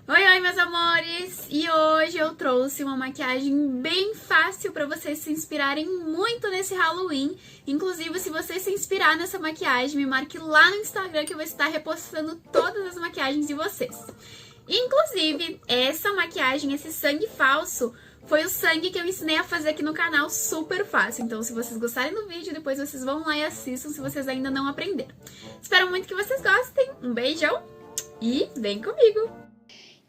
Oi, oi, meus amores! E hoje eu trouxe uma maquiagem bem fácil para vocês se inspirarem muito nesse Halloween. Inclusive, se você se inspirar nessa maquiagem, me marque lá no Instagram que eu vou estar repostando todas as maquiagens de vocês. Inclusive, essa maquiagem, esse sangue falso, foi o sangue que eu ensinei a fazer aqui no canal, super fácil. Então, se vocês gostarem do vídeo, depois vocês vão lá e assistam se vocês ainda não aprenderam. Espero muito que vocês gostem. Um beijão e vem comigo!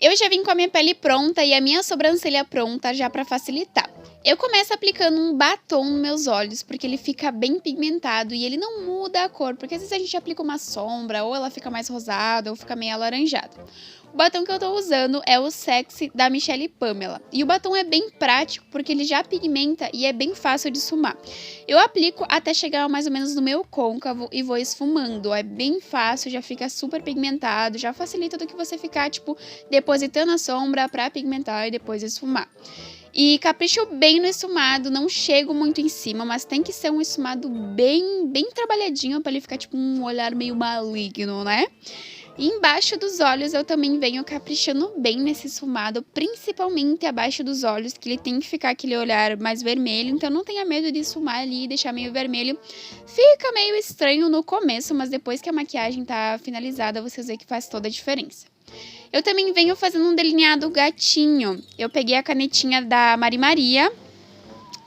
Eu já vim com a minha pele pronta e a minha sobrancelha pronta já para facilitar. Eu começo aplicando um batom nos meus olhos, porque ele fica bem pigmentado e ele não muda a cor, porque às vezes a gente aplica uma sombra, ou ela fica mais rosada, ou fica meio alaranjada. O batom que eu tô usando é o Sexy da Michelle Pamela. E o batom é bem prático, porque ele já pigmenta e é bem fácil de esfumar. Eu aplico até chegar mais ou menos no meu côncavo e vou esfumando. É bem fácil, já fica super pigmentado, já facilita do que você ficar, tipo, depositando a sombra pra pigmentar e depois esfumar. E capricho bem no esfumado, não chego muito em cima, mas tem que ser um esfumado bem trabalhadinho pra ele ficar tipo um olhar meio maligno, né? E embaixo dos olhos eu também venho caprichando bem nesse esfumado, principalmente abaixo dos olhos, que ele tem que ficar aquele olhar mais vermelho, então não tenha medo de esfumar ali e deixar meio vermelho. Fica meio estranho no começo, mas depois que a maquiagem tá finalizada, vocês veem que faz toda a diferença. Eu também venho fazendo um delineado gatinho. Eu peguei a canetinha da Mari Maria,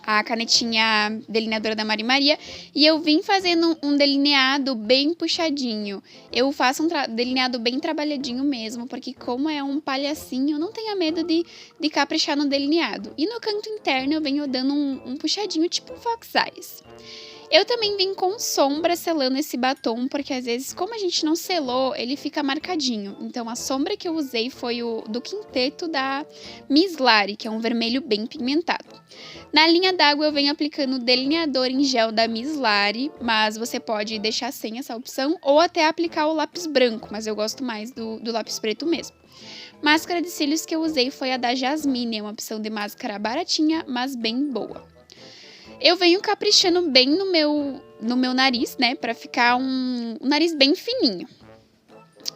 a canetinha delineadora da Mari Maria, e eu vim fazendo um delineado bem puxadinho. Eu faço um delineado bem trabalhadinho mesmo, porque como é um palhacinho, não tenha medo de caprichar no delineado. E no canto interno eu venho dando um puxadinho tipo um Fox Eyes. Eu também vim com sombra selando esse batom, porque às vezes, como a gente não selou, ele fica marcadinho. Então, a sombra que eu usei foi o do Quinteto da Miss Lari, que é um vermelho bem pigmentado. Na linha d'água, eu venho aplicando o delineador em gel da Miss Lari, mas você pode deixar sem essa opção, ou até aplicar o lápis branco, mas eu gosto mais do lápis preto mesmo. Máscara de cílios que eu usei foi a da Jasmine, é uma opção de máscara baratinha, mas bem boa. Eu venho caprichando bem no meu nariz, né, pra ficar um nariz bem fininho.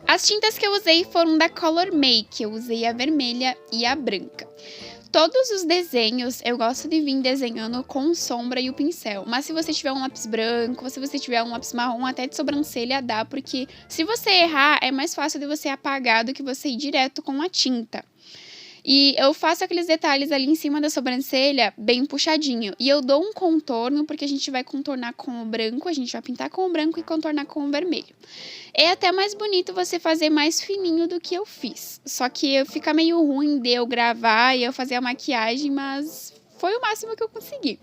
As tintas que eu usei foram da Color Make, eu usei a vermelha e a branca. Todos os desenhos eu gosto de vir desenhando com sombra e o pincel, mas se você tiver um lápis branco, se você tiver um lápis marrom, até de sobrancelha dá, porque se você errar é mais fácil de você apagar do que você ir direto com a tinta. E eu faço aqueles detalhes ali em cima da sobrancelha bem puxadinho. E eu dou um contorno, porque a gente vai contornar com o branco, a gente vai pintar com o branco e contornar com o vermelho. É até mais bonito você fazer mais fininho do que eu fiz. Só que fica meio ruim de eu gravar e eu fazer a maquiagem, mas foi o máximo que eu consegui.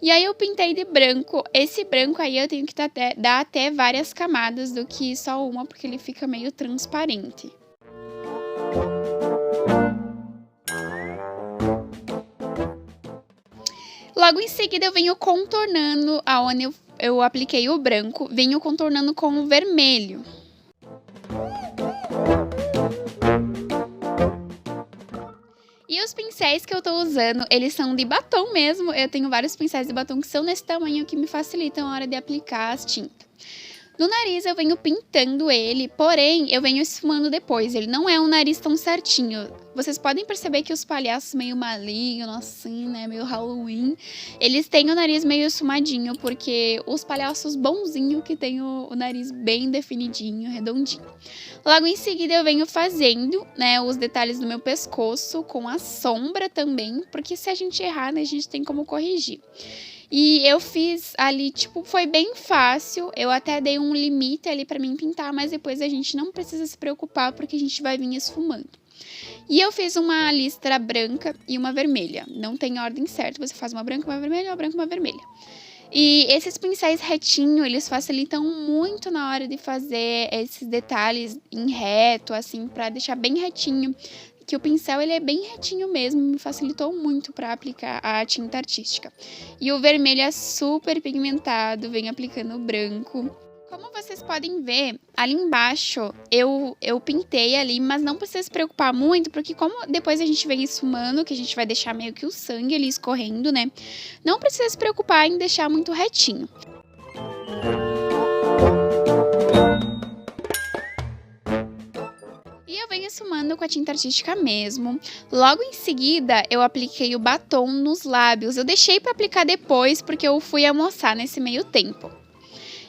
E aí eu pintei de branco. Esse branco aí eu tenho que dar até várias camadas do que só uma, porque ele fica meio transparente. Logo em seguida eu venho contornando aonde eu apliquei o branco, venho contornando com o vermelho. E os pincéis que eu tô usando, eles são de batom mesmo, eu tenho vários pincéis de batom que são nesse tamanho que me facilitam a hora de aplicar as tintas. No nariz eu venho pintando ele, porém eu venho esfumando depois, ele não é um nariz tão certinho. Vocês podem perceber que os palhaços meio malignos, assim, né, meio Halloween, eles têm o nariz meio esfumadinho, porque os palhaços bonzinhos que tem o nariz bem definidinho, redondinho. Logo em seguida eu venho fazendo, né, os detalhes do meu pescoço com a sombra também, porque se a gente errar, né, a gente tem como corrigir. E eu fiz ali, tipo, foi bem fácil, eu até dei um limite ali pra mim pintar, mas depois a gente não precisa se preocupar porque a gente vai vir esfumando. E eu fiz uma listra branca e uma vermelha, não tem ordem certa, você faz uma branca, uma vermelha, uma branca, uma vermelha. E esses pincéis retinho, eles facilitam muito na hora de fazer esses detalhes em reto, assim, pra deixar bem retinho. Que o pincel ele é bem retinho mesmo, me facilitou muito para aplicar a tinta artística. E o vermelho é super pigmentado, venho aplicando o branco. Como vocês podem ver, ali embaixo eu pintei ali, mas não precisa se preocupar muito, porque como depois a gente vem esfumando, que a gente vai deixar meio que o sangue ali escorrendo, né? Não precisa se preocupar em deixar muito retinho. comecei esfumando com a tinta artística mesmo. Logo em seguida, eu apliquei o batom nos lábios. Eu deixei pra aplicar depois, porque eu fui almoçar nesse meio tempo.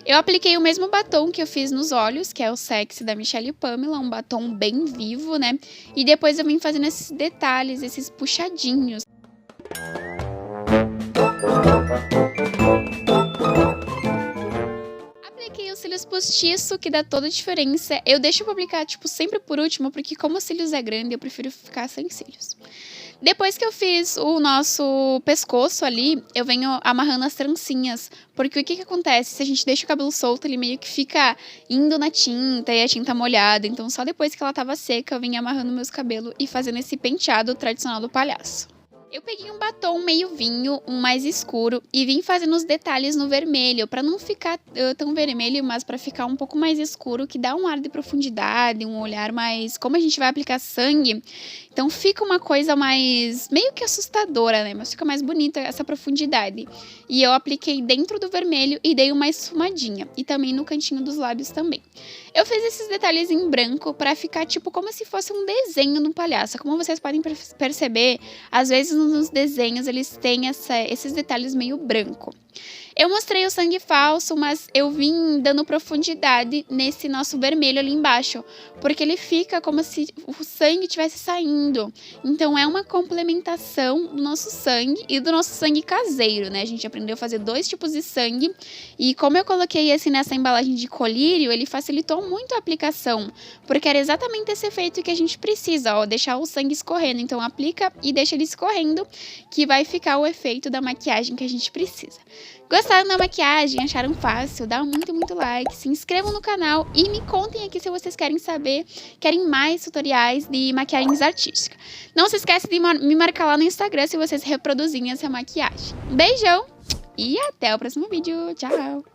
Eu apliquei o mesmo batom que eu fiz nos olhos, que é o Sexy da Michelle Pamela, um batom bem vivo, né? E depois eu vim fazendo esses detalhes, esses puxadinhos. Apliquei os cílios postiço, que dá toda a diferença. Eu deixo pra aplicar, tipo, sempre por último, porque como os cílios é grande, eu prefiro ficar sem cílios. Depois que eu fiz o nosso pescoço ali, eu venho amarrando as trancinhas. Porque o que acontece? Se a gente deixa o cabelo solto, ele meio que fica indo na tinta e a tinta molhada. Então, só depois que ela tava seca, eu vim amarrando meus cabelos e fazendo esse penteado tradicional do palhaço. Eu peguei um batom meio vinho, um mais escuro, e vim fazendo os detalhes no vermelho, pra não ficar tão vermelho, mas pra ficar um pouco mais escuro, que dá um ar de profundidade, um olhar mais... Como a gente vai aplicar sangue, então fica uma coisa mais... meio que assustadora, né? Mas fica mais bonita essa profundidade. E eu apliquei dentro do vermelho e dei uma esfumadinha, e também no cantinho dos lábios também. Eu fiz esses detalhes em branco pra ficar tipo como se fosse um desenho no palhaço. Como vocês podem perceber, às vezes nos desenhos eles têm esses detalhes meio branco. Eu mostrei o sangue falso, mas eu vim dando profundidade nesse nosso vermelho ali embaixo, porque ele fica como se o sangue estivesse saindo. Então é uma complementação do nosso sangue e do nosso sangue caseiro, né? A gente aprendeu a fazer 2 tipos de sangue e como eu coloquei esse nessa embalagem de colírio, ele facilitou muito a aplicação, porque era exatamente esse efeito que a gente precisa, ó, deixar o sangue escorrendo. Então aplica e deixa ele escorrendo, que vai ficar o efeito da maquiagem que a gente precisa. Gostaram da maquiagem? Acharam fácil? Dá muito like, se inscrevam no canal e me contem aqui se vocês querem saber, querem mais tutoriais de maquiagens artísticas. Não se esquece de me marcar lá no Instagram se vocês reproduzirem essa maquiagem. Beijão e até o próximo vídeo. Tchau!